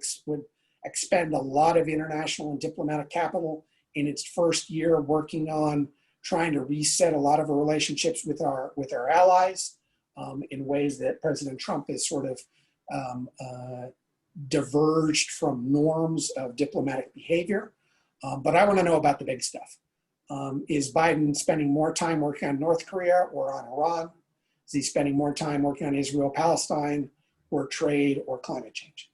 expend a lot of international and diplomatic capital in its first year working on trying to reset a lot of our relationships with our allies in ways that President Trump has sort of diverged from norms of diplomatic behavior. But I want to know about the big stuff. Is Biden spending more time working on North Korea or on Iran? Is he spending more time working on Israel, Palestine, or trade or climate change?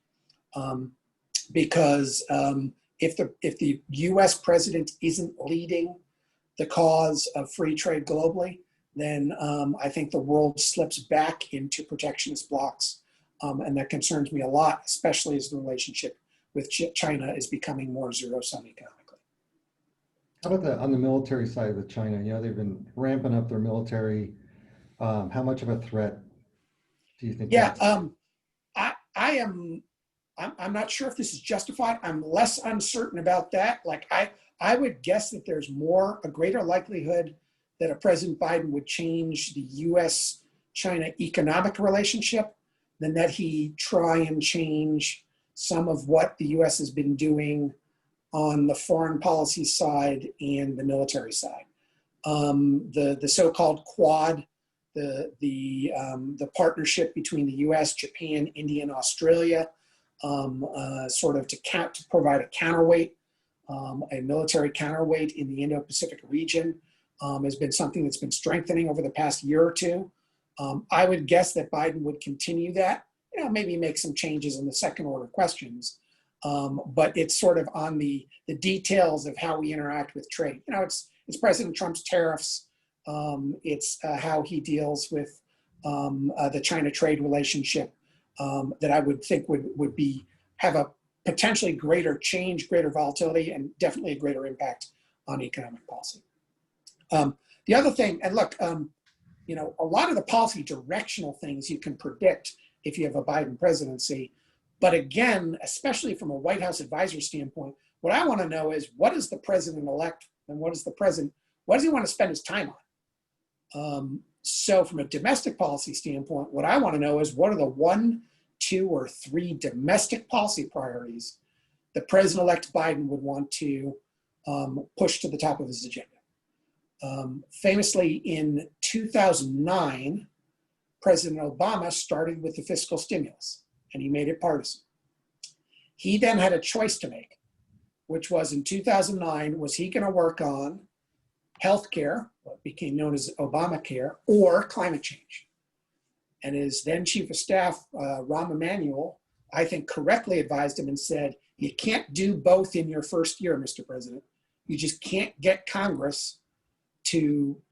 Because if the US president isn't leading the cause of free trade globally, then I think the world slips back into protectionist blocks. And that concerns me a lot, especially as the relationship with China is becoming more zero-sum economically. How about on the military side with China? You know, they've been ramping up their military. How much of a threat do you think Yeah, that's? I am. I'm not sure if this is justified. I'm less uncertain about that. Like I would guess that there's a greater likelihood that a President Biden would change the U.S.-China economic relationship than that he try and change some of what the U.S. has been doing on the foreign policy side and the military side. The so-called Quad, the partnership between the U.S., Japan, India, and Australia, sort of to provide a counterweight, a military counterweight in the Indo-Pacific region, has been something that's been strengthening over the past year or two. I would guess that Biden would continue that, you know, maybe make some changes in the second order questions, but it's sort of on the details of how we interact with trade. You know, it's President Trump's tariffs. It's how he deals with the China trade relationship that I would think would have a potentially greater change, greater volatility, and definitely a greater impact on economic policy. The other thing, and look, you know, a lot of the policy directional things you can predict if you have a Biden presidency. But again, especially from a White House advisor standpoint, what I want to know is what is the president-elect and what does he want to spend his time on? So from a domestic policy standpoint, what I want to know is what are the 1, 2, or 3 domestic policy priorities that President-elect Biden would want to push to the top of his agenda. Famously, in 2009, President Obama started with the fiscal stimulus, and he made it partisan. He then had a choice to make, which was in 2009, was he going to work on healthcare, what became known as Obamacare, or climate change? And his then chief of staff, Rahm Emanuel, I think correctly advised him and said, you can't do both in your first year, Mr. President. You just can't get Congress to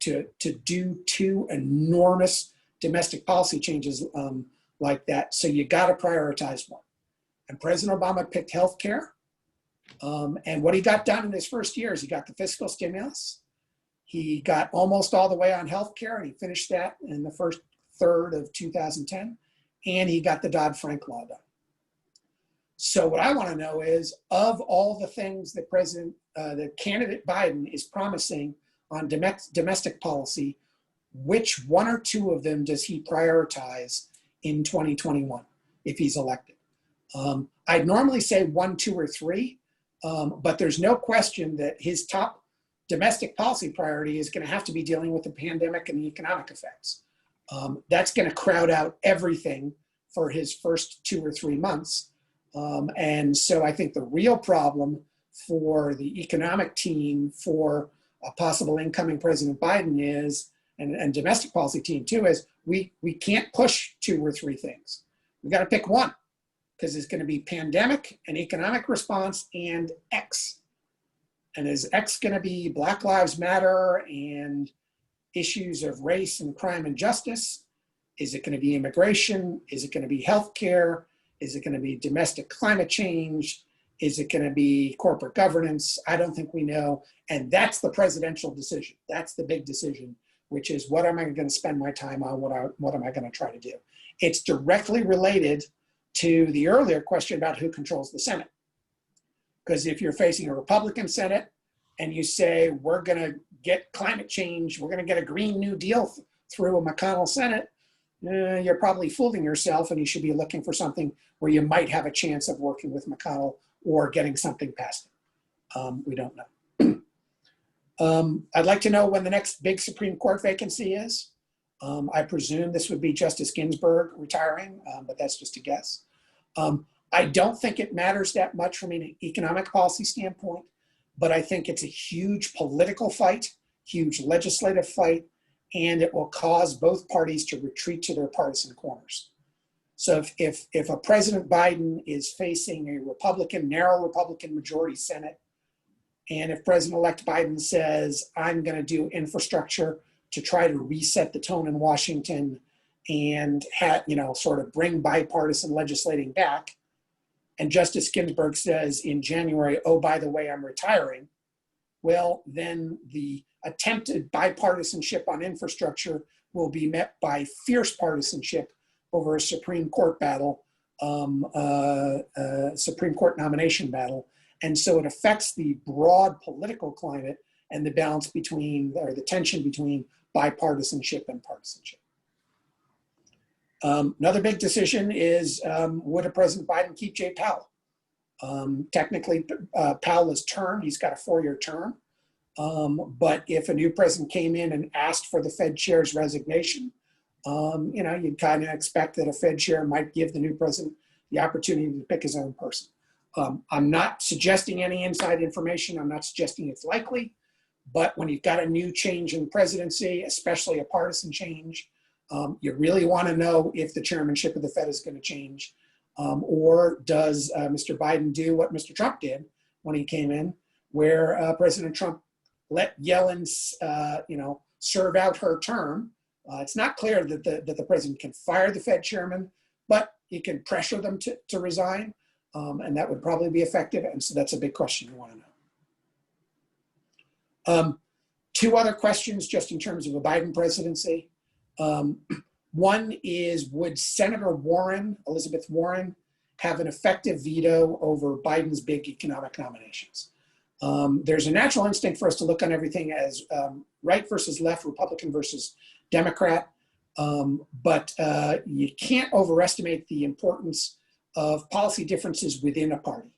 do 2 enormous domestic policy changes like that. So you got to prioritize one. And President Obama picked healthcare. And what he got done in his first year is he got the fiscal stimulus. He got almost all the way on healthcare, and he finished that in the first third of 2010. And he got the Dodd-Frank law done. So what I want to know is, of all the things that the candidate Biden is promising on domestic policy, which 1 or 2 of them does he prioritize in 2021 if he's elected? I'd normally say 1, 2, or 3, but there's no question that his top domestic policy priority is going to have to be dealing with the pandemic and the economic effects. That's going to crowd out everything for his first 2 or 3 months. And so I think the real problem for the economic team for a possible incoming President Biden is, and domestic policy team too, is we can't push 2 or 3 things. We've got to pick one, because it's going to be pandemic and economic response and X. And is X going to be Black Lives Matter and issues of race and crime and justice? Is it going to be immigration? Is it going to be healthcare? Is it going to be domestic climate change? Is it going to be corporate governance? I don't think we know. And that's the presidential decision. That's the big decision, which is what am I going to spend my time on? What am I going to try to do? It's directly related to the earlier question about who controls the Senate. Because if you're facing a Republican Senate and you say, we're going to get climate change, we're going to get a Green New Deal through a McConnell Senate, you're probably fooling yourself, and you should be looking for something where you might have a chance of working with McConnell or getting something past him. We don't know. I'd like to know when the next big Supreme Court vacancy is. I presume this would be Justice Ginsburg retiring, but that's just a guess. I don't think it matters that much from an economic policy standpoint, but I think it's a huge political fight, huge legislative fight, and it will cause both parties to retreat to their partisan corners. So if a President Biden is facing a narrow Republican majority Senate, and if President-elect Biden says, I'm going to do infrastructure to try to reset the tone in Washington and sort of bring bipartisan legislating back, and Justice Ginsburg says in January, oh, by the way, I'm retiring, well, then the attempted bipartisanship on infrastructure will be met by fierce partisanship over a Supreme Court battle, Supreme Court nomination battle. And so it affects the broad political climate and the balance between, or the tension between bipartisanship and partisanship. Another big decision is, would President Biden keep Jay Powell? Technically, Powell is termed, he's got a 4-year term. But if a new president came in and asked for the Fed chair's resignation, you'd kind of expect that a Fed chair might give the new president the opportunity to pick his own person. I'm not suggesting any inside information. I'm not suggesting it's likely. But when you've got a new change in presidency, especially a partisan change, you really want to know if the chairmanship of the Fed is going to change. Or does Mr. Biden do what Mr. Trump did when he came in, where President Trump let Yellen, serve out her term. It's not clear that the president can fire the Fed chairman, but he can pressure them to resign, and that would probably be effective. And so that's a big question you want to know. 2 other questions just in terms of a Biden presidency. One is, would Senator Warren, Elizabeth Warren, have an effective veto over Biden's big economic nominations? There's a natural instinct for us to look on everything as right versus left, Republican versus Democrat, but you can't overestimate the importance of policy differences within a party.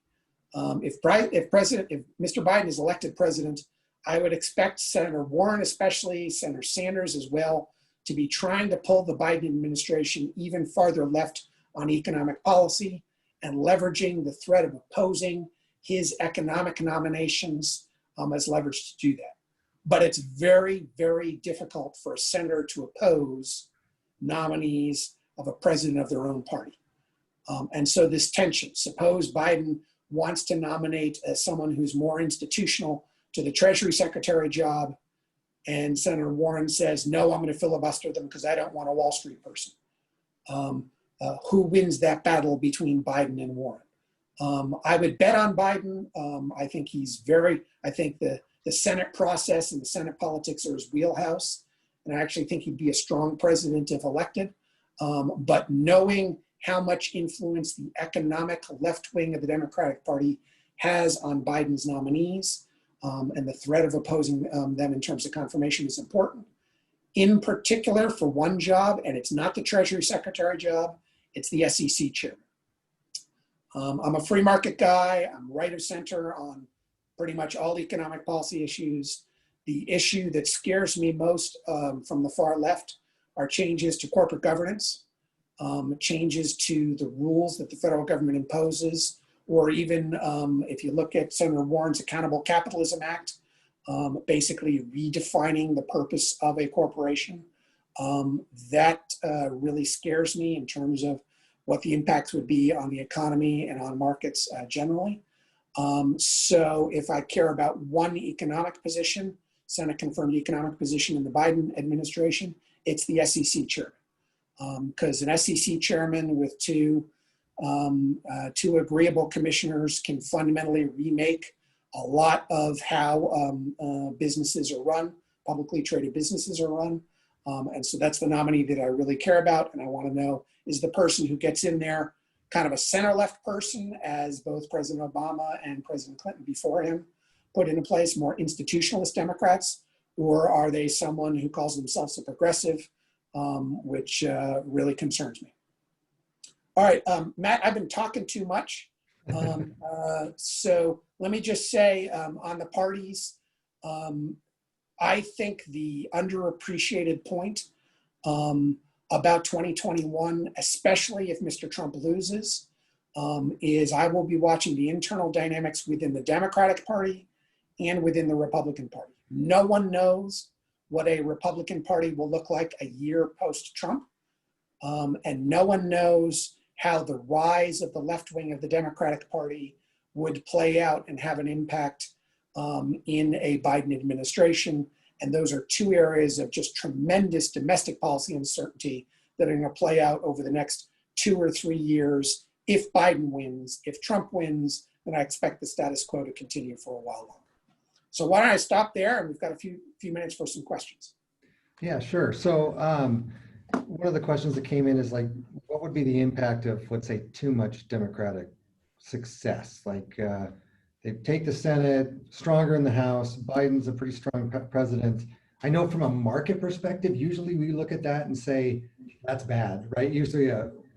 If Mr. Biden is elected president, I would expect Senator Warren, especially Senator Sanders as well, to be trying to pull the Biden administration even farther left on economic policy and leveraging the threat of opposing his economic nominations as leverage to do that. But it's very, very difficult for a senator to oppose nominees of a president of their own party. And so this tension, suppose Biden wants to nominate someone who's more institutional to the Treasury Secretary job, and Senator Warren says, no, I'm going to filibuster them because I don't want a Wall Street person. Who wins that battle between Biden and Warren? I would bet on Biden. I think the Senate process and the Senate politics are his wheelhouse. And I actually think he'd be a strong president if elected. But knowing how much influence the economic left wing of the Democratic Party has on Biden's nominees, and the threat of opposing them in terms of confirmation is important. In particular, for one job, and it's not the Treasury Secretary job, it's the SEC chairman. I'm a free market guy. I'm right of center on pretty much all economic policy issues. The issue that scares me most from the far left are changes to corporate governance, changes to the rules that the federal government imposes, or even if you look at Senator Warren's Accountable Capitalism Act, basically redefining the purpose of a corporation. That really scares me in terms of what the impacts would be on the economy and on markets generally. So if I care about one economic position, Senate confirmed economic position in the Biden administration, it's the SEC chairman. Because an SEC chairman with two agreeable commissioners can fundamentally remake a lot of how businesses are run, publicly traded businesses are run. And so that's the nominee that I really care about. And I want to know, is the person who gets in there kind of a center-left person, as both President Obama and President Clinton before him put into place, more institutionalist Democrats, or are they someone who calls themselves a progressive, which really concerns me. All right, Matt, I've been talking too much. So let me just say on the parties, I think the underappreciated point about 2021, especially if Mr. Trump loses, is I will be watching the internal dynamics within the Democratic Party and within the Republican Party. No one knows what a Republican Party will look like a year post-Trump, and no one knows how the rise of the left wing of the Democratic Party would play out and have an impact in a Biden administration. And those are two areas of just tremendous domestic policy uncertainty that are going to play out over the next 2 or 3 years. If Biden wins, if Trump wins, then I expect the status quo to continue for a while longer. So why don't I stop there, and we've got a few minutes for some questions. Yeah, sure. So one of the questions that came in is like, what would be the impact of, let's say, too much Democratic success? Like they take the Senate, stronger in the House, Biden's a pretty strong president. I know from a market perspective, usually we look at that and say, that's bad, right? Usually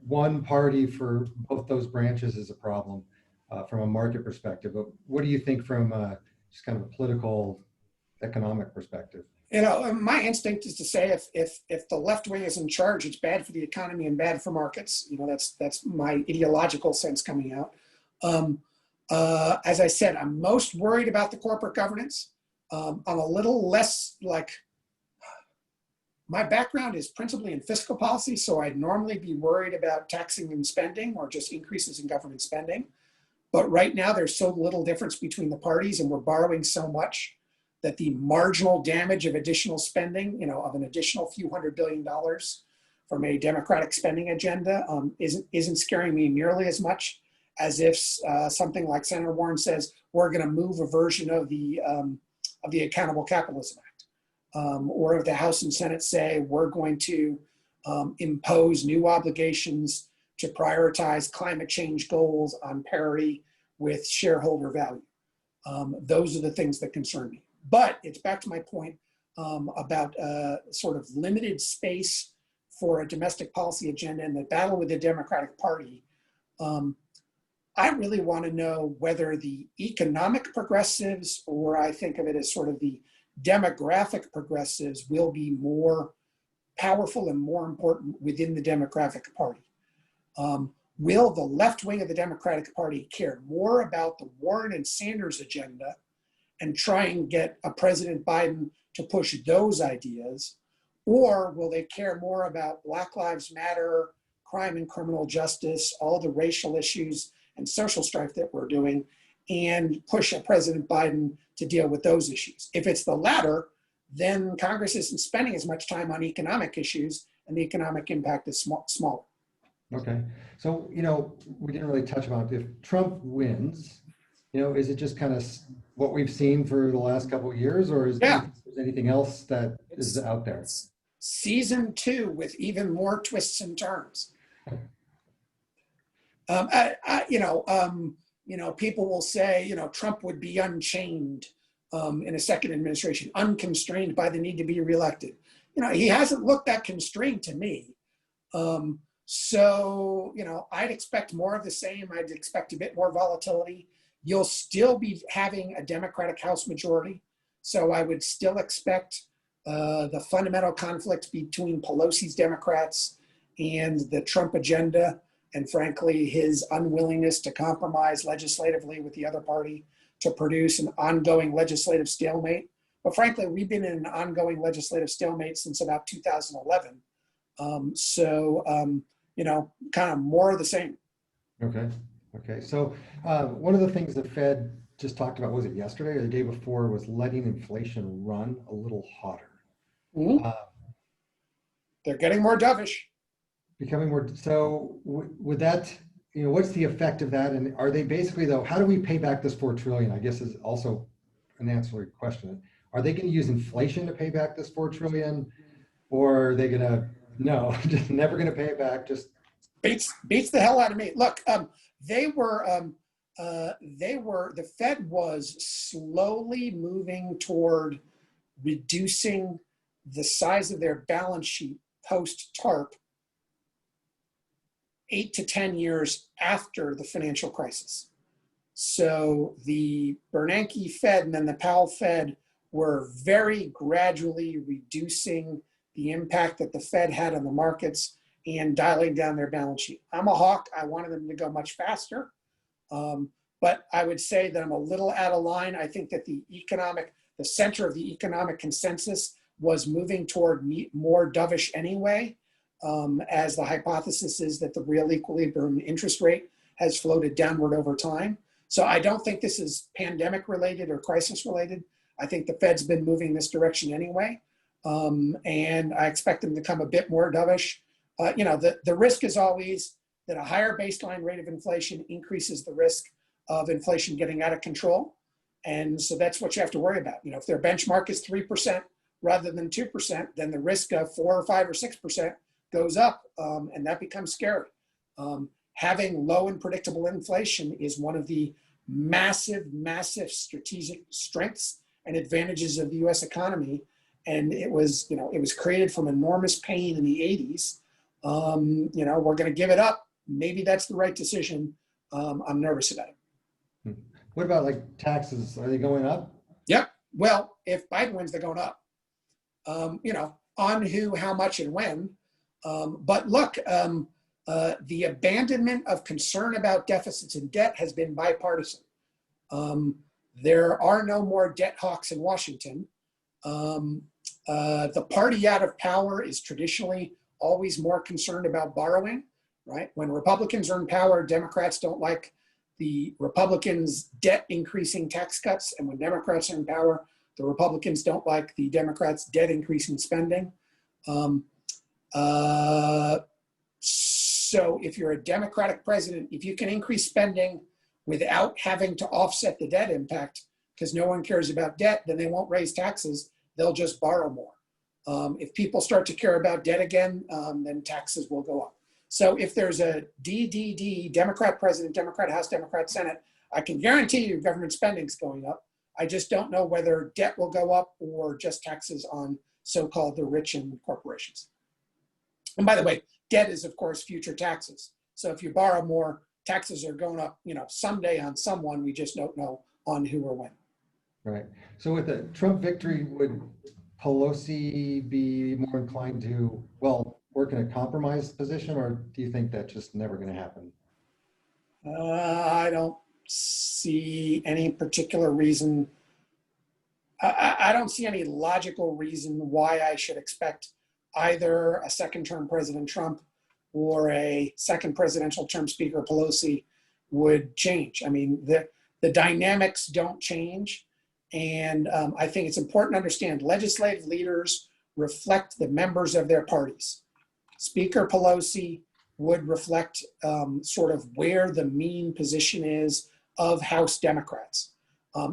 one party for both those branches is a problem from a market perspective. But what do you think from just kind of a political, economic perspective? You know, my instinct is to say if the left wing is in charge, it's bad for the economy and bad for markets. You know, that's my ideological sense coming out. As I said, I'm most worried about the corporate governance. I'm a little less like, my background is principally in fiscal policy, so I'd normally be worried about taxing and spending or just increases in government spending. But right now there's so little difference between the parties and we're borrowing so much that the marginal damage of additional spending, you know, of an additional few $100 billion from a Democratic spending agenda isn't scaring me nearly as much as if something like Senator Warren says, we're going to move a version of the Accountable Capitalism Act. Or if the House and Senate say, we're going to impose new obligations to prioritize climate change goals on parity with shareholder value. Those are the things that concern me. But it's back to my point about sort of limited space for a domestic policy agenda and the battle with the Democratic Party. I really want to know whether the economic progressives, or I think of it as sort of the demographic progressives, will be more powerful and more important within the Democratic Party. Will the left wing of the Democratic Party care more about the Warren and Sanders agenda and try and get a President Biden to push those ideas? Or will they care more about Black Lives Matter, crime and criminal justice, all the racial issues and social strife that we're doing, and push a President Biden to deal with those issues? If it's the latter, then Congress isn't spending as much time on economic issues and the economic impact is smaller. Okay. So, you know, we didn't really touch on it. If Trump wins, you know, is it just kind of what we've seen for the last couple of years, or is there anything else that is out there? Season 2 with even more twists and turns. People will say, you know, Trump would be unchained in a second administration, unconstrained by the need to be reelected. You know, he hasn't looked that constrained to me. So, you know, I'd expect more of the same. I'd expect a bit more volatility. You'll still be having a Democratic House majority. So I would still expect the fundamental conflict between Pelosi's Democrats and the Trump agenda, and frankly, his unwillingness to compromise legislatively with the other party to produce an ongoing legislative stalemate. But frankly, we've been in an ongoing legislative stalemate since about 2011. You know, kind of more of the same. Okay. Okay. So one of the things the Fed just talked about, was it yesterday or the day before, was letting inflation run a little hotter. Mm-hmm. They're getting more dovish. Becoming more. So would that, you know, what's the effect of that? And are they basically, though, how do we pay back this $4 trillion? I guess is also an ancillary question. Are they going to use inflation to pay back this $4 trillion, or are they going to, no, just never going to pay it back? Just beats the hell out of me. Look, the Fed was slowly moving toward reducing the size of their balance sheet post-TARP 8 to 10 years after the financial crisis. So the Bernanke Fed and then the Powell Fed were very gradually reducing the impact that the Fed had on the markets and dialing down their balance sheet. I'm a hawk. I wanted them to go much faster. But I would say that I'm a little out of line. I think that the center of the economic consensus was moving toward more dovish anyway, as the hypothesis is that the real equilibrium interest rate has floated downward over time. So I don't think this is pandemic related or crisis related. I think the Fed's been moving this direction anyway. And I expect them to come a bit more dovish. You know, the risk is always that a higher baseline rate of inflation increases the risk of inflation getting out of control. And so that's what you have to worry about. You know, if their benchmark is 3% rather than 2%, then the risk of 4 or 5 or 6% goes up, and that becomes scary. Having low and predictable inflation is one of the massive strategic strengths and advantages of the U.S. economy. And it was, you know, it was created from enormous pain in the 80s. You know, we're going to give it up. Maybe that's the right decision. I'm nervous about it. What about like taxes? Are they going up? Yep. Well, if Biden wins, they're going up. You know, on who, how much, and when. But look, the abandonment of concern about deficits and debt has been bipartisan. There are no more debt hawks in Washington. The party out of power is traditionally always more concerned about borrowing, right? When Republicans are in power, Democrats don't like the Republicans' debt increasing tax cuts. And when Democrats are in power, the Republicans don't like the Democrats' debt increasing spending. So if you're a Democratic president, if you can increase spending without having to offset the debt impact, because no one cares about debt, then they won't raise taxes, they'll just borrow more. If people start to care about debt again, then taxes will go up. So if there's a DDD, Democrat president, Democrat House, Democrat Senate, I can guarantee you government spending is going up. I just don't know whether debt will go up or just taxes on so-called the rich and corporations. And by the way, debt is, of course, future taxes. So if you borrow more, taxes are going up, you know, someday on someone. We just don't know on who or when. Right. So with the Trump victory, would Pelosi be more inclined to, well, work in a compromise position, or do you think that's just never going to happen? I don't see any particular reason. I don't see any logical reason why I should expect either a second-term President Trump or a second presidential term Speaker Pelosi would change. I mean, the dynamics don't change. And I think it's important to understand legislative leaders reflect the members of their parties. Speaker Pelosi would reflect sort of where the mean position is of House Democrats.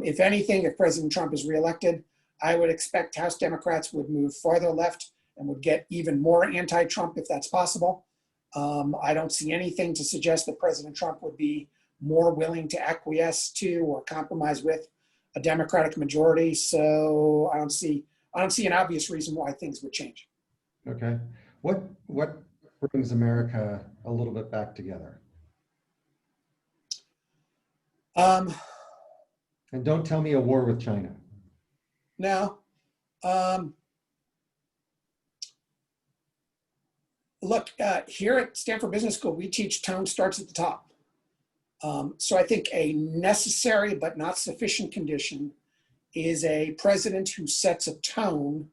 If anything, if President Trump is reelected, I would expect House Democrats would move farther left and would get even more anti-Trump if that's possible. I don't see anything to suggest that President Trump would be more willing to acquiesce to or compromise with a Democratic majority. So I don't see an obvious reason why things would change. Okay. What brings America a little bit back together? And don't tell me a war with China. No. Look, here at Stanford Business School, we teach tone starts at the top. So I think a necessary but not sufficient condition is a president who sets a tone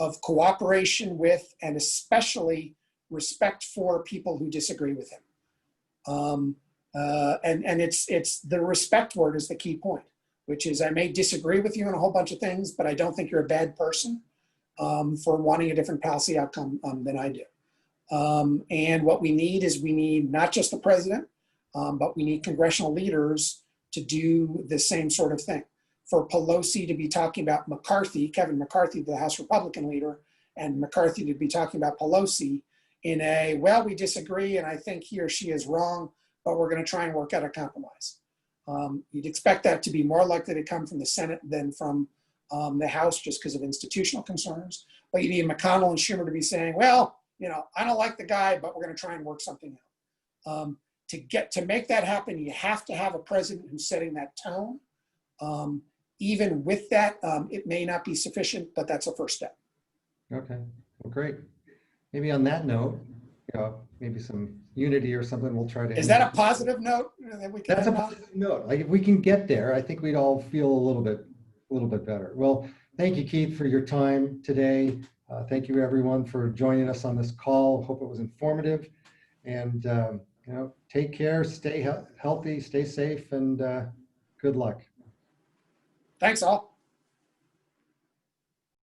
of cooperation with and especially respect for people who disagree with him. And it's the respect word is the key point, which is I may disagree with you on a whole bunch of things, but I don't think you're a bad person for wanting a different policy outcome than I do. And what we need is we need not just the president, but we need congressional leaders to do the same sort of thing. For Pelosi to be talking about McCarthy, Kevin McCarthy, the House Republican leader, and McCarthy to be talking about Pelosi in a, well, we disagree and I think he or she is wrong, but we're going to try and work out a compromise. You'd expect that to be more likely to come from the Senate than from the House just because of institutional concerns. But you need McConnell and Schumer to be saying, well, you know, I don't like the guy, but we're going to try and work something out. To make that happen, you have to have a president who's setting that tone. Even with that, it may not be sufficient, but that's a first step. Okay, well, great. Maybe on that note, you know, maybe some unity or something. We'll try to. Is that a positive note? That's a positive note. Like if we can get there, I think we'd all feel a little bit better. Well, thank you, Keith, for your time today. Thank you, everyone, for joining us on this call. Hope it was informative. And you know, take care, stay healthy, stay safe, and good luck. Thanks, all.